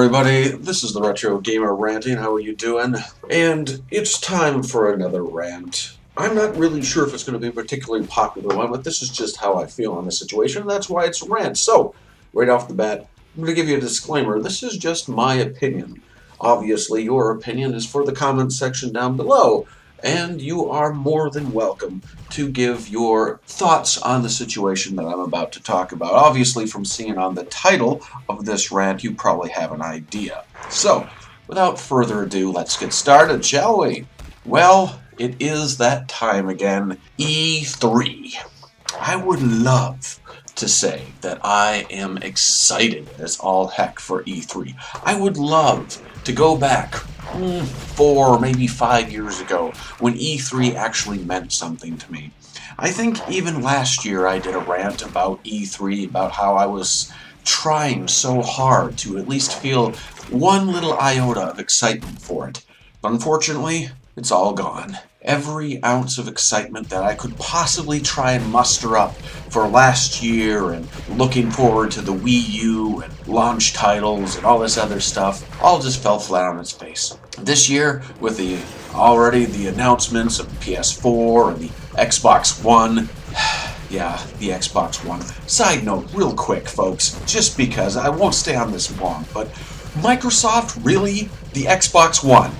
everybody, this is the Retro Gamer Ranting. How are you doing? And it's time for another rant. I'm not really sure if it's going to be a particularly popular one, but this is just how I feel on the situation, and that's why it's a rant. So, right off the bat, I'm going to give you a disclaimer. This is just my opinion. Obviously, your opinion is for the comment section down below, and you are more than welcome to give your thoughts on the situation that I'm about to talk about. Obviously, from seeing on the title of this rant, you probably have an idea. So, without further ado, let's get started, shall we? Well, it is that time again, E3. I would love to say that I am excited as all heck for E3. I would love to go back 4, maybe 5 years ago when E3 actually meant something to me. I think even last year I did a rant about E3, about how I was trying so hard to at least feel one little iota of excitement for it. But unfortunately, it's all gone. Every ounce of excitement that I could possibly try and muster up for last year and looking forward to the Wii U and launch titles and all this other stuff all just fell flat on its face. This year, with the announcements of PS4 and the Xbox One, yeah, the Xbox One. Side note, real quick, folks, just because I won't stay on this long, but Microsoft, really? The Xbox One?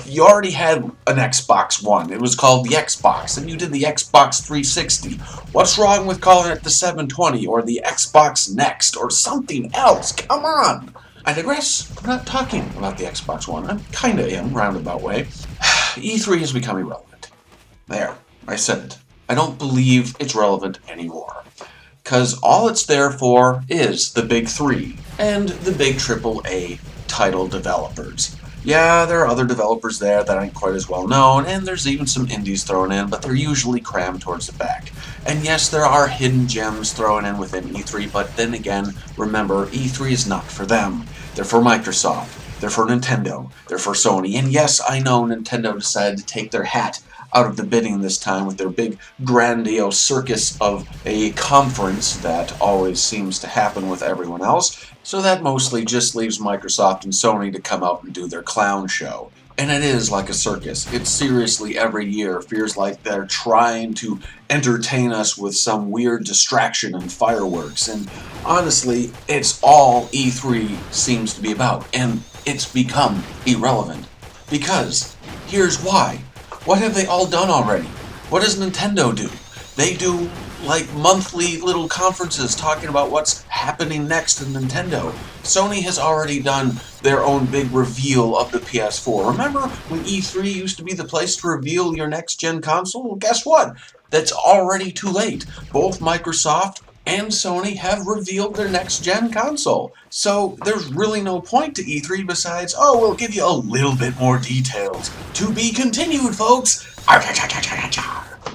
You already had an Xbox One. It was called the Xbox, and you did the Xbox 360. What's wrong with calling it the 720 or the Xbox Next or something else? Come on! I digress. I'm not talking about the Xbox One. I kinda am, roundabout way. E3 has become irrelevant. There, I said it. I don't believe it's relevant anymore. Because all it's there for is the big three and the big AAA title developers. Yeah, there are other developers there that aren't quite as well known, and there's even some indies thrown in, but they're usually crammed towards the back. And yes, there are hidden gems thrown in within E3, but then again, remember, E3 is not for them. They're for Microsoft, they're for Nintendo, they're for Sony, and yes, I know Nintendo decided to take their hat out of the bidding this time with their big grandiose circus of a conference that always seems to happen with everyone else, so that mostly just leaves Microsoft and Sony to come out and do their clown show. And it is like a circus. It seriously every year feels like they're trying to entertain us with some weird distraction and fireworks, and honestly, it's all E3 seems to be about, and it's become irrelevant. Because, here's why. What have they all done already? What does Nintendo do? They do, like, monthly little conferences talking about what's happening next in Nintendo. Sony has already done their own big reveal of the PS4. Remember when E3 used to be the place to reveal your next-gen console? Well, guess what? That's already too late. Both Microsoft and Sony have revealed their next-gen console. So there's really no point to E3 besides, oh, we'll give you a little bit more details. To be continued, folks!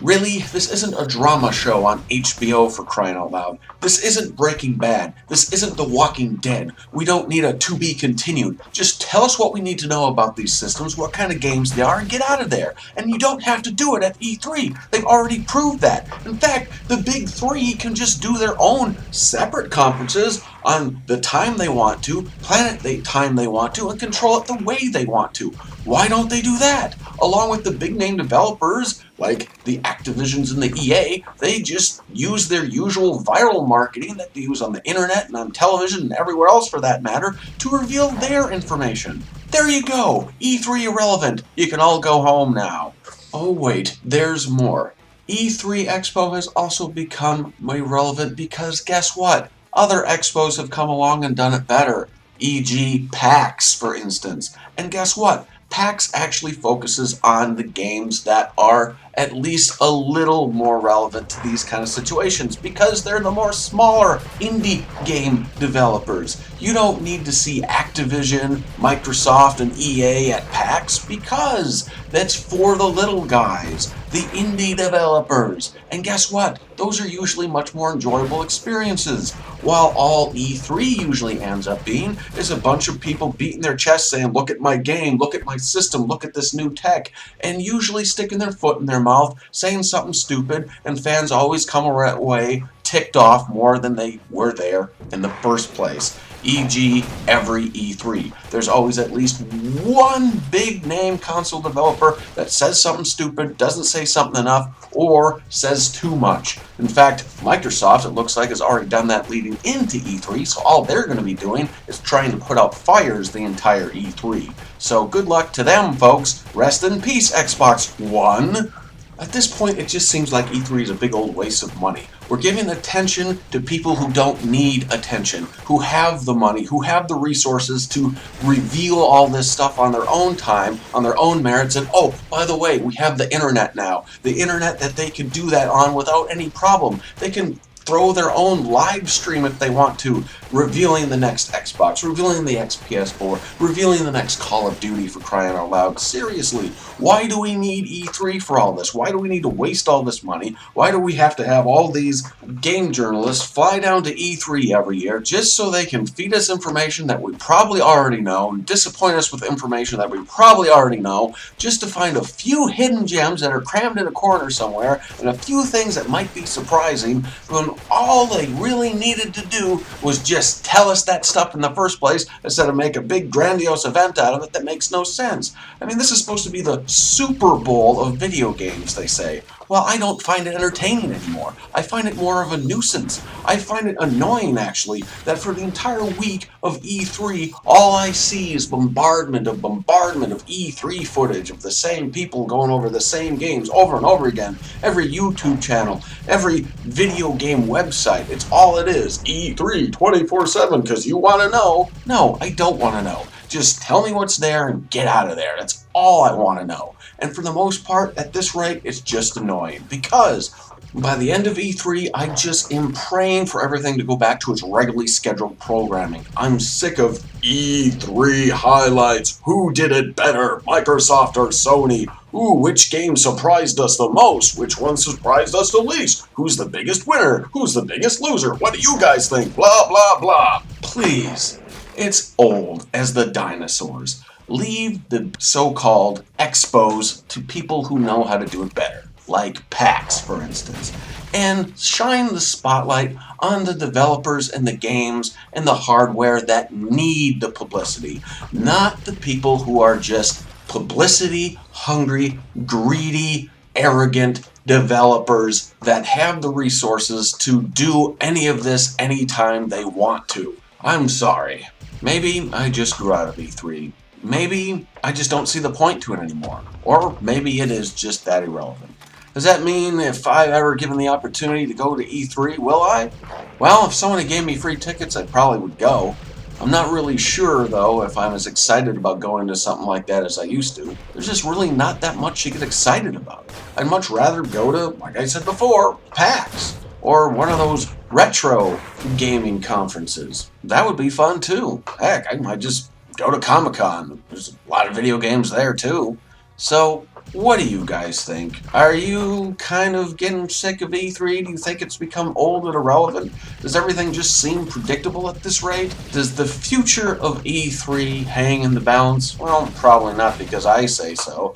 Really, this isn't a drama show on HBO for crying out loud. This isn't Breaking Bad. This isn't The Walking Dead. We don't need a to be continued. Just tell us what we need to know about these systems, what kind of games they are, and get out of there. And you don't have to do it at E3. They've already proved that. In fact, the big three can just do their own separate conferences on the time they want to, plan it the time they want to, and control it the way they want to. Why don't they do that? Along with the big name developers, like the Activisions and the EA, they just use their usual viral marketing that they use on the internet and on television and everywhere else for that matter to reveal their information. There you go, E3 irrelevant. You can all go home now. Oh wait, there's more. E3 Expo has also become irrelevant because guess what? Other expos have come along and done it better, e.g. PAX, for instance. And guess what? PAX actually focuses on the games that are at least a little more relevant to these kind of situations because they're the more smaller indie game developers. You don't need to see Activision, Microsoft, and EA at PAX because that's for the little guys, the indie developers. And guess what? Those are usually much more enjoyable experiences. While all E3 usually ends up being is a bunch of people beating their chests saying, look at my game, look at my system, look at this new tech, and usually sticking their foot in their mouth, saying something stupid, and fans always come away ticked off more than they were there in the first place. e.g. every E3. There's always at least one big name console developer that says something stupid, doesn't say something enough, or says too much. In fact, Microsoft, it looks like, has already done that leading into E3, so all they're going to be doing is trying to put out fires the entire E3. So good luck to them, folks. Rest in peace, Xbox One. At this point, it just seems like E3 is a big old waste of money. We're giving attention to people who don't need attention, who have the money, who have the resources to reveal all this stuff on their own time, on their own merits, and oh, by the way, we have the internet now. The internet that they can do that on without any problem. They can throw their own live stream if they want to, revealing the next Xbox, revealing the XPS4, revealing the next Call of Duty, for crying out loud. Seriously, why do we need E3 for all this? Why do we need to waste all this money? Why do we have to have all these game journalists fly down to E3 every year just so they can feed us information that we probably already know, and disappoint us with information that we probably already know, just to find a few hidden gems that are crammed in a corner somewhere, and a few things that might be surprising, when all they really needed to do was just tell us that stuff in the first place, instead of make a big grandiose event out of it that makes no sense. I mean, this is supposed to be the Super Bowl of video games, they say. Well, I don't find it entertaining anymore. I find it more of a nuisance. I find it annoying, actually, that for the entire week of E3, all I see is bombardment of E3 footage of the same people going over the same games over and over again. Every YouTube channel, every video game website, it's all it is. E3 24/7, because you want to know. No, I don't want to know. Just tell me what's there and get out of there. That's all I want to know. And for the most part, at this rate, it's just annoying, because by the end of E3, I just am praying for everything to go back to its regularly scheduled programming. I'm sick of E3 highlights. Who did it better, Microsoft or Sony? Ooh, which game surprised us the most? Which one surprised us the least? Who's the biggest winner? Who's the biggest loser? What do you guys think? Blah, blah, blah. Please. It's old as the dinosaurs. Leave the so-called expos to people who know how to do it better, like PAX, for instance, and shine the spotlight on the developers and the games and the hardware that need the publicity, not the people who are just publicity-hungry, greedy, arrogant developers that have the resources to do any of this anytime they want to. I'm sorry. Maybe I just grew out of E3. Maybe I just don't see the point to it anymore. Or maybe it is just that irrelevant. Does that mean if I've ever given the opportunity to go to E3, will I? Well, if somebody gave me free tickets, I probably would go. I'm not really sure, though, if I'm as excited about going to something like that as I used to. There's just really not that much to get excited about. I'd much rather go to, like I said before, PAX, or one of those retro gaming conferences. That would be fun, too. Heck, I might just go to Comic-Con. There's a lot of video games there, too. So, what do you guys think? Are you kind of getting sick of E3? Do you think it's become old and irrelevant? Does everything just seem predictable at this rate? Does the future of E3 hang in the balance? Well, probably not, because I say so.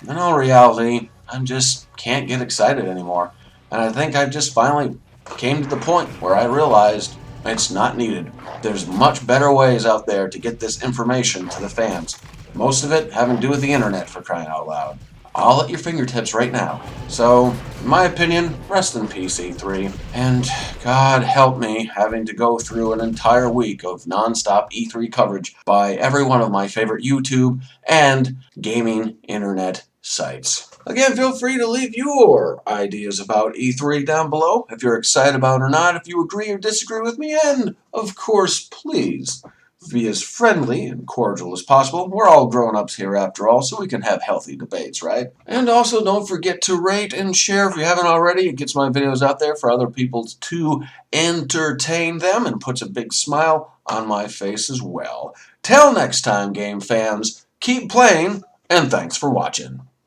In all reality, I just can't get excited anymore. And I think I just finally came to the point where I realized it's not needed. There's much better ways out there to get this information to the fans. Most of it having to do with the internet, for crying out loud. All at your fingertips right now. So, in my opinion, rest in peace, E3. And God help me having to go through an entire week of non-stop E3 coverage by every one of my favorite YouTube and gaming internet sites. Again, feel free to leave your ideas about E3 down below, if you're excited about it or not, if you agree or disagree with me, and, of course, please be as friendly and cordial as possible. We're all grown-ups here after all, so we can have healthy debates, right? And also, don't forget to rate and share if you haven't already. It gets my videos out there for other people to entertain them, and puts a big smile on my face as well. Till next time, game fans, keep playing, and thanks for watching.